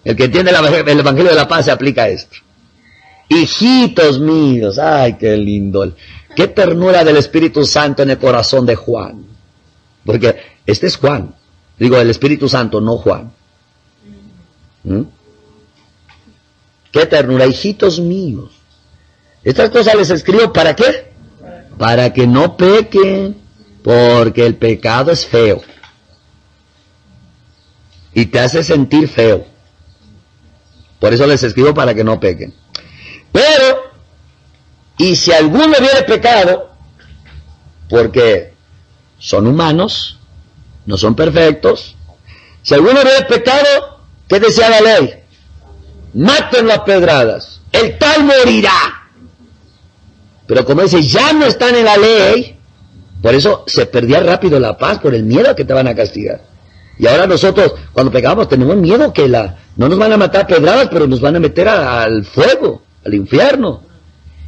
El que entiende el Evangelio de la Paz se aplica a esto. Hijitos míos, ay, qué lindo. Qué ternura del Espíritu Santo en el corazón de Juan. Porque este es Juan. Digo, el Espíritu Santo, no Juan. Qué ternura, hijitos míos. Estas cosas les escribo, ¿para qué? Para que no pequen, porque el pecado es feo. Y te hace sentir feo. Por eso les escribo para que no pequen. Pero, y si alguno hubiere pecado, porque son humanos, no son perfectos, si alguno hubiere pecado, ¿qué decía la ley? Mátenlo a pedradas, el tal morirá. Pero como dice, ya no están en la ley, por eso se perdía rápido la paz, por el miedo a que te van a castigar. Y ahora nosotros, cuando pecamos, tenemos miedo que no nos van a matar a pedradas, pero nos van a meter al fuego, al infierno.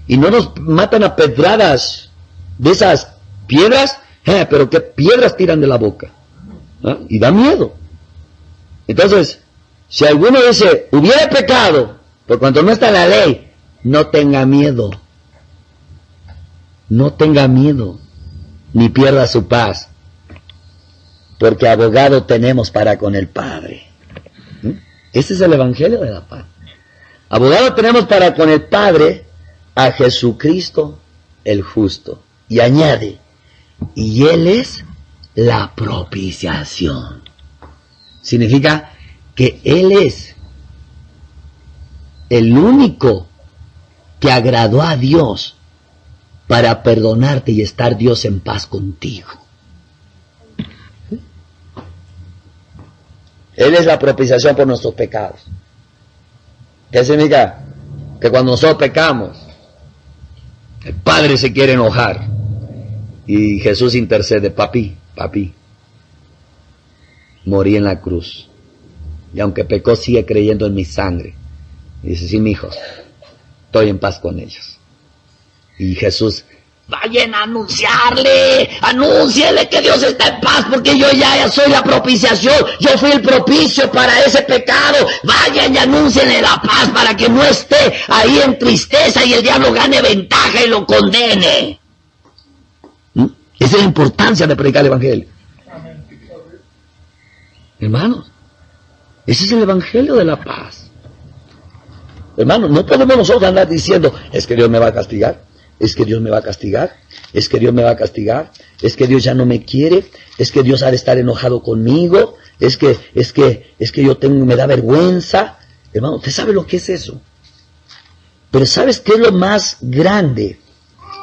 Y no nos matan a pedradas de esas piedras, pero qué piedras tiran de la boca. Y da miedo. Entonces, si alguno dice, hubiera pecado, por cuanto no está en la ley, no tenga miedo. No tenga miedo, ni pierda su paz. Porque abogado tenemos para con el Padre. Ese es el Evangelio de la paz. Abogado tenemos para con el Padre a Jesucristo el justo. Y añade, y Él es la propiciación. Significa que Él es el único que agradó a Dios para perdonarte y estar Dios en paz contigo. Él es la propiciación por nuestros pecados. ¿Qué significa? Que cuando nosotros pecamos, el Padre se quiere enojar y Jesús intercede, papi, morí en la cruz y aunque pecó sigue creyendo en mi sangre. Y dice, sí, mijos, estoy en paz con ellos. Y Jesús, vayan a anúnciele que Dios está en paz, porque yo ya soy la propiciación, yo fui el propicio para ese pecado. Vayan y anúncienle la paz para que no esté ahí en tristeza y el diablo gane ventaja y lo condene. Esa es la importancia de predicar el Evangelio. Hermanos, ese es el Evangelio de la paz. Hermanos, no podemos nosotros andar diciendo, es que Dios me va a castigar. es que Dios me va a castigar, es que Dios me va a castigar, es que Dios ya no me quiere, es que Dios ha de estar enojado conmigo, es que yo me da vergüenza. Hermano, ¿usted sabe lo que es eso? Pero ¿sabes qué es lo más grande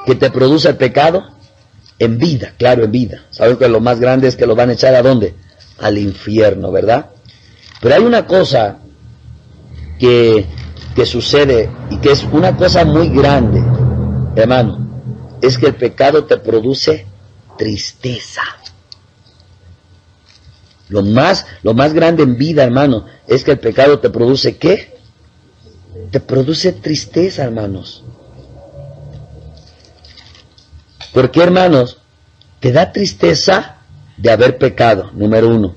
que te produce el pecado? En vida, claro, en vida. ¿Saben que lo más grande es que lo van a echar a dónde? Al infierno, ¿verdad? Pero hay una cosa que sucede y que es una cosa muy grande, hermano, es que el pecado te produce tristeza. Lo más grande en vida, hermano, es que el pecado te produce ¿qué? Te produce tristeza, hermanos. ¿Por qué, hermanos? Te da tristeza de haber pecado, número 1.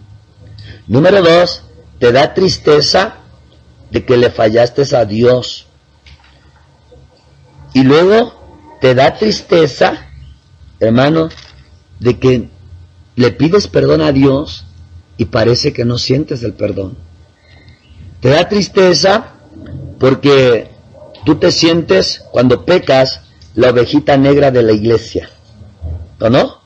Número 2, te da tristeza de que le fallaste a Dios. Y luego te da tristeza, hermano, de que le pides perdón a Dios y parece que no sientes el perdón. Te da tristeza porque tú te sientes, cuando pecas, la ovejita negra de la iglesia, ¿o no?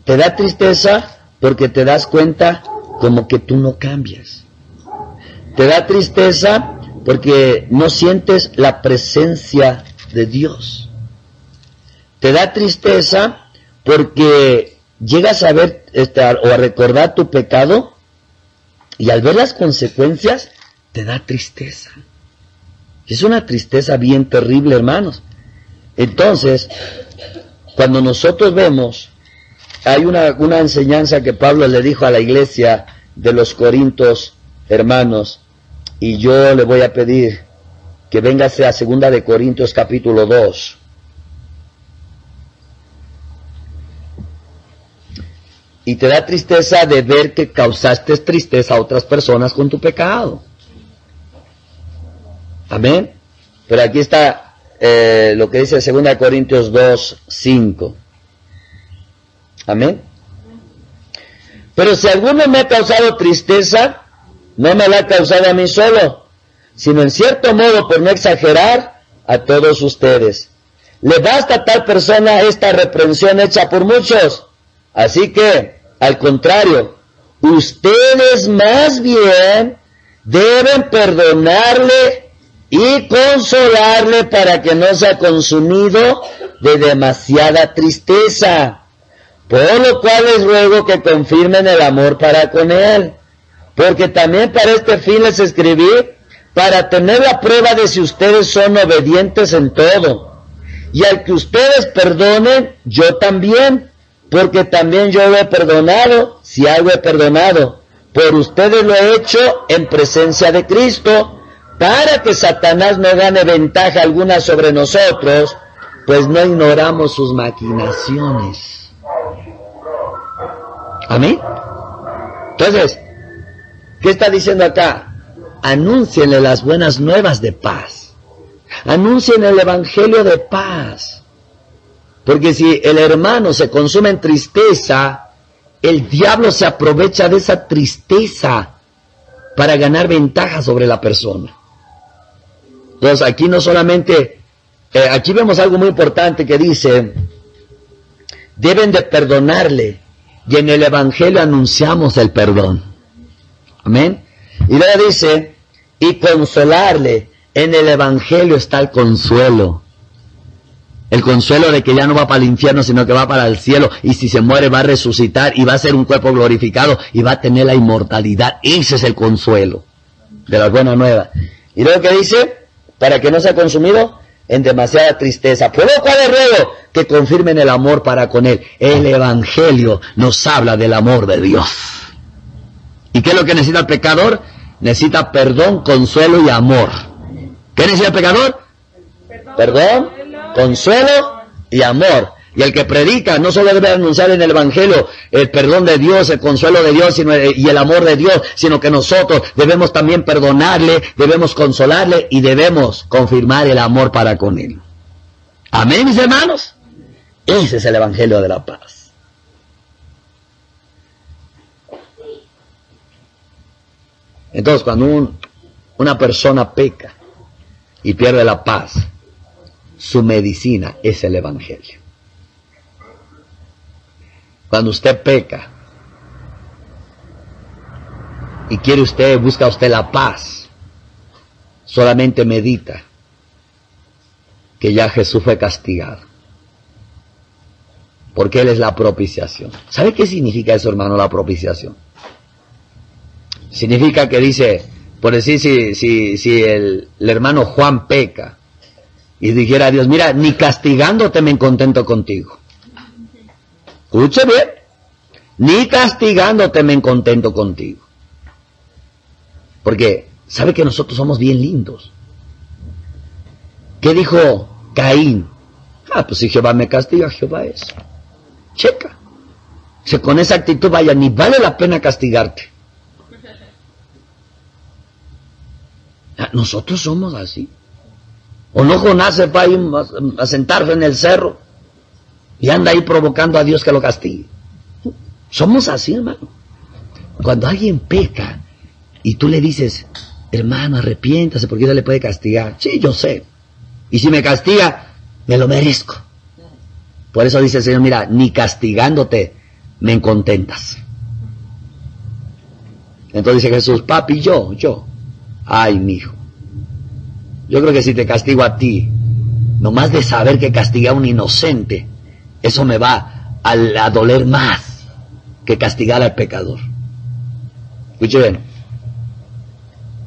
Te da tristeza porque te das cuenta como que tú no cambias. Te da tristeza porque no sientes la presencia de Dios. Te da tristeza porque llegas a ver o a recordar tu pecado y al ver las consecuencias te da tristeza. Es una tristeza bien terrible, hermanos. Entonces, cuando nosotros vemos, hay una enseñanza que Pablo le dijo a la iglesia de los Corintios, hermanos, y yo le voy a pedir que véngase a 2 de Corintios capítulo 2. Y te da tristeza de ver que causaste tristeza a otras personas con tu pecado. Amén. Pero aquí está lo que dice 2 de Corintios 2, 5. Amén. Pero si alguno me ha causado tristeza, no me la ha causado a mí solo, sino en cierto modo, por no exagerar, a todos ustedes. Le basta a tal persona esta reprensión hecha por muchos. Así que, al contrario, ustedes más bien deben perdonarle y consolarle para que no sea consumido de demasiada tristeza. Por lo cual les ruego que confirmen el amor para con él. Porque también para este fin les escribí, para tener la prueba de si ustedes son obedientes en todo. Y al que ustedes perdonen, yo también, porque también yo lo he perdonado, si algo he perdonado. Por ustedes lo he hecho en presencia de Cristo, para que Satanás no gane ventaja alguna sobre nosotros, pues no ignoramos sus maquinaciones. ¿Amén? Entonces, ¿qué está diciendo acá? Anúncienle las buenas nuevas de paz. Anuncien el evangelio de paz. Porque si el hermano se consume en tristeza, el diablo se aprovecha de esa tristeza para ganar ventaja sobre la persona. Entonces aquí no solamente, aquí vemos algo muy importante que dice, deben de perdonarle, y en el evangelio anunciamos el perdón. Amén. Y luego dice, y consolarle, en el evangelio está el consuelo. El consuelo de que ya no va para el infierno, sino que va para el cielo, y si se muere va a resucitar, y va a ser un cuerpo glorificado, y va a tener la inmortalidad. Ese es el consuelo de la buena nueva. Y luego que dice, para que no sea consumido en demasiada tristeza. Por lo cual les ruego que confirmen el amor para con él. El evangelio nos habla del amor de Dios. ¿Y qué es lo que necesita el pecador? Necesita perdón, consuelo y amor. ¿Qué necesita el pecador? Perdón, consuelo y amor. Y el que predica no solo debe anunciar en el evangelio el perdón de Dios, el consuelo de Dios y el amor de Dios, sino que nosotros debemos también perdonarle, debemos consolarle y debemos confirmar el amor para con él. Amén, mis hermanos. Ese es el evangelio de la paz. Entonces, cuando una persona peca y pierde la paz, su medicina es el Evangelio. Cuando usted peca y busca usted la paz, solamente medita que ya Jesús fue castigado, porque Él es la propiciación. ¿Sabe qué significa eso, hermano, la propiciación? Significa que dice, por decir, si el hermano Juan peca y dijera a Dios, mira, ni castigándote me contento contigo. Escuche bien, ni castigándote me contento contigo. Porque sabe que nosotros somos bien lindos. ¿Qué dijo Caín? Pues si Jehová me castiga, Jehová es. Checa. Si con esa actitud, vaya, ni vale la pena castigarte. Nosotros somos así. ¿O no Jonás se va a sentarse en el cerro y anda ahí provocando a Dios que lo castigue? Somos así, hermano. Cuando alguien peca y tú le dices, hermano, arrepiéntase porque Dios le puede castigar. Sí, yo sé. Y si me castiga, me lo merezco. Por eso dice el Señor, mira, ni castigándote me contentas. Entonces dice Jesús, papi, yo. Ay, mijo. Yo creo que si te castigo a ti, nomás de saber que castiga a un inocente, eso me va a doler más que castigar al pecador. Escuche bien.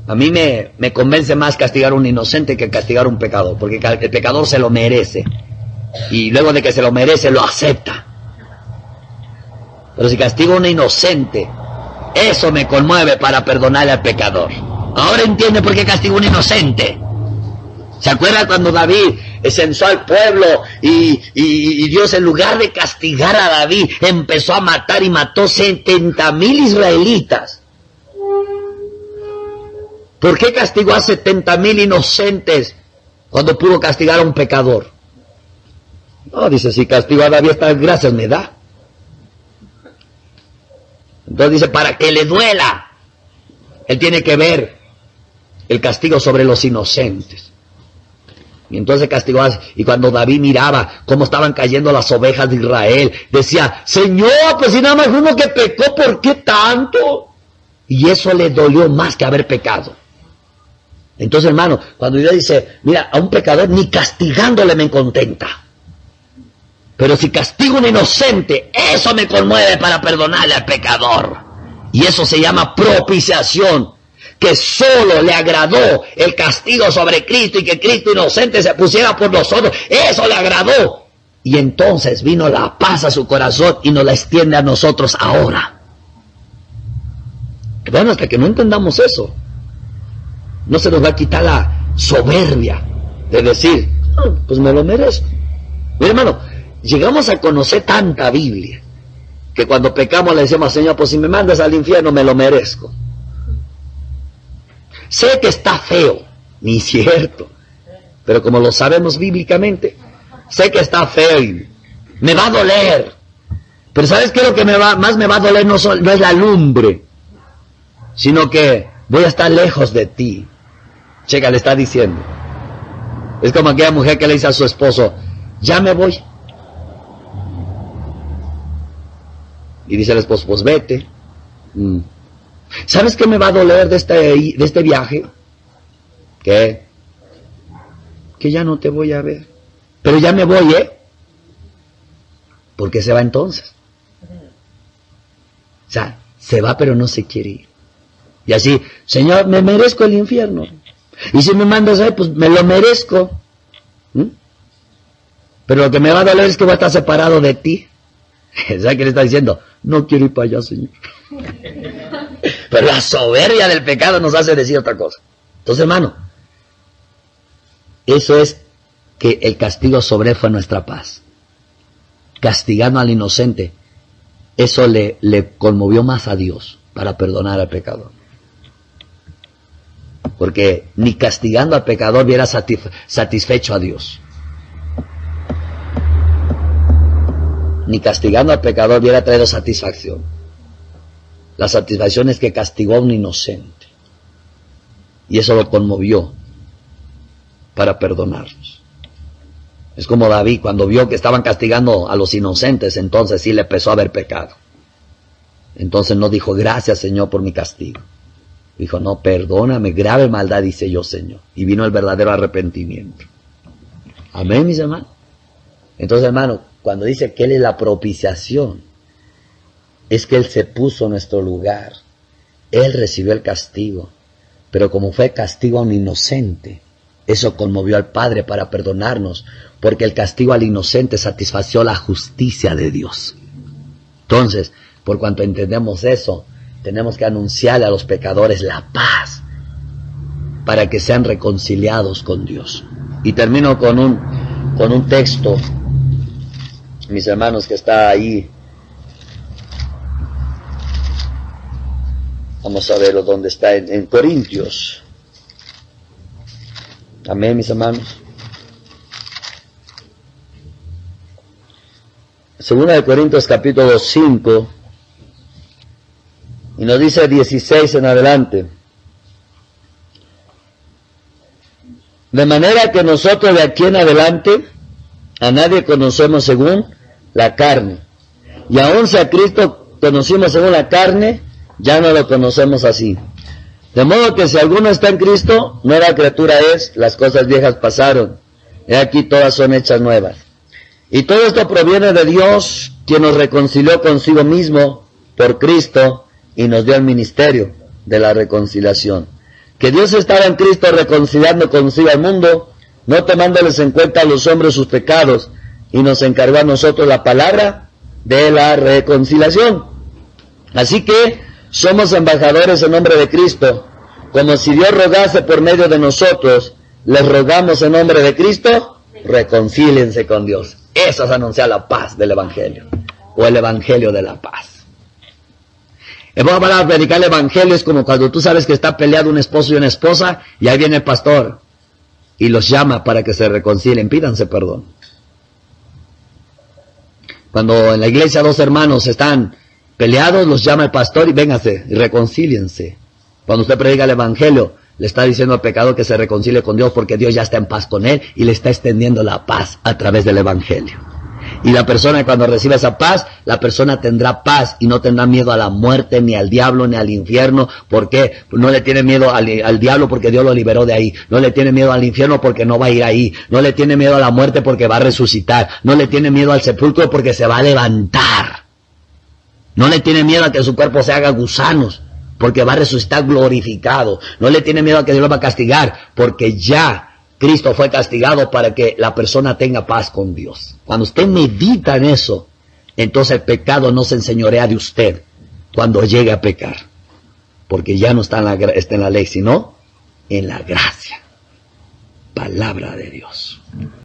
A mí me convence más castigar a un inocente que castigar a un pecador, porque el pecador se lo merece. Y luego de que se lo merece, lo acepta. Pero si castigo a un inocente, eso me conmueve para perdonarle al pecador. Ahora entiende por qué castigo a un inocente. ¿Se acuerda cuando David censó al pueblo y Dios, en lugar de castigar a David, empezó a matar y mató 70,000 israelitas? ¿Por qué castigó a 70,000 inocentes cuando pudo castigar a un pecador? No, dice, si castigo a David, estas gracias me da. Entonces dice, para que le duela, él tiene que ver el castigo sobre los inocentes. Y entonces castigó, y cuando David miraba cómo estaban cayendo las ovejas de Israel, decía, Señor, pues si nada más uno que pecó, ¿por qué tanto? Y eso le dolió más que haber pecado. Entonces, hermano, cuando Dios dice, mira, a un pecador ni castigándole me contenta. Pero si castigo a un inocente, eso me conmueve para perdonarle al pecador. Y eso se llama propiciación. Que solo le agradó el castigo sobre Cristo y que Cristo inocente se pusiera por nosotros. Eso le agradó. Y entonces vino la paz a su corazón y nos la extiende a nosotros ahora. Bueno, hasta que no entendamos eso, no se nos va a quitar la soberbia de decir, pues me lo merezco. Mi hermano, llegamos a conocer tanta Biblia que cuando pecamos le decimos, Señor, pues si me mandas al infierno me lo merezco. Sé que está feo, ni cierto, pero como lo sabemos bíblicamente, sé que está feo y me va a doler. Pero ¿sabes qué es lo que más me va a doler? No es la lumbre, sino que voy a estar lejos de ti. Checa, le está diciendo. Es como aquella mujer que le dice a su esposo, ya me voy. Y dice el esposo, pues vete. ¿Sabes qué me va a doler de este viaje? ¿Qué? Que ya no te voy a ver. Pero ya me voy, ¿Por qué se va entonces? O sea, se va pero no se quiere ir. Y así, Señor, me merezco el infierno. Y si me mandas ahí, pues me lo merezco. Pero lo que me va a doler es que voy a estar separado de ti. ¿Sabes qué le está diciendo? No quiero ir para allá, Señor. Pero la soberbia del pecado nos hace decir otra cosa. Entonces, hermano, eso es que el castigo sobre él fue nuestra paz. Castigando al inocente, eso le conmovió más a Dios para perdonar al pecador. Porque ni castigando al pecador hubiera satisfecho a Dios. Ni castigando al pecador hubiera traído satisfacción. La satisfacción es que castigó a un inocente. Y eso lo conmovió para perdonarnos. Es como David, cuando vio que estaban castigando a los inocentes, entonces sí le empezó a haber pecado. Entonces no dijo, gracias Señor por mi castigo. Dijo, no, perdóname, grave maldad hice yo, Señor. Y vino el verdadero arrepentimiento. Amén, mis hermanos. Entonces, hermano, cuando dice que Él es la propiciación, es que Él se puso en nuestro lugar. Él recibió el castigo. Pero como fue castigo a un inocente, eso conmovió al Padre para perdonarnos, porque el castigo al inocente satisfació la justicia de Dios. Entonces, por cuanto entendemos eso, tenemos que anunciarle a los pecadores la paz, para que sean reconciliados con Dios. Y termino con un texto, mis hermanos, que está ahí. Vamos a verlo donde está, en Corintios. Amén, mis hermanos. Segunda de Corintios capítulo 5, y nos dice 16 en adelante. De manera que nosotros de aquí en adelante a nadie conocemos según la carne. Y aun si a Cristo conocimos según la carne, ya no lo conocemos así. De modo que si alguno está en Cristo, nueva criatura es, las cosas viejas pasaron. He aquí todas son hechas nuevas. Y todo esto proviene de Dios, quien nos reconcilió consigo mismo por Cristo y nos dio el ministerio de la reconciliación. Que Dios estaba en Cristo reconciliando consigo al mundo, no tomándoles en cuenta a los hombres sus pecados, y nos encargó a nosotros la palabra de la reconciliación. Así que somos embajadores en nombre de Cristo, como si Dios rogase por medio de nosotros, les rogamos en nombre de Cristo, reconcíliense con Dios. Eso es anunciar la paz del Evangelio, o el Evangelio de la paz. Para predicar el Evangelio es como cuando tú sabes que está peleado un esposo y una esposa, y ahí viene el pastor, y los llama para que se reconcilien, pídanse perdón. Cuando en la iglesia dos hermanos están peleados, los llama el pastor y véngase, y reconcíliense. Cuando usted predica el Evangelio, le está diciendo al pecador que se reconcilie con Dios, porque Dios ya está en paz con él, y le está extendiendo la paz a través del Evangelio. Y la persona, cuando recibe esa paz, la persona tendrá paz y no tendrá miedo a la muerte, ni al diablo, ni al infierno. ¿Por qué? No le tiene miedo al diablo porque Dios lo liberó de ahí. No le tiene miedo al infierno porque no va a ir ahí. No le tiene miedo a la muerte porque va a resucitar. No le tiene miedo al sepulcro porque se va a levantar. No le tiene miedo a que su cuerpo se haga gusanos porque va a resucitar glorificado. No le tiene miedo a que Dios lo va a castigar porque ya Cristo fue castigado para que la persona tenga paz con Dios. Cuando usted medita en eso, entonces el pecado no se enseñorea de usted cuando llegue a pecar. Porque ya no está en la ley, sino en la gracia. Palabra de Dios.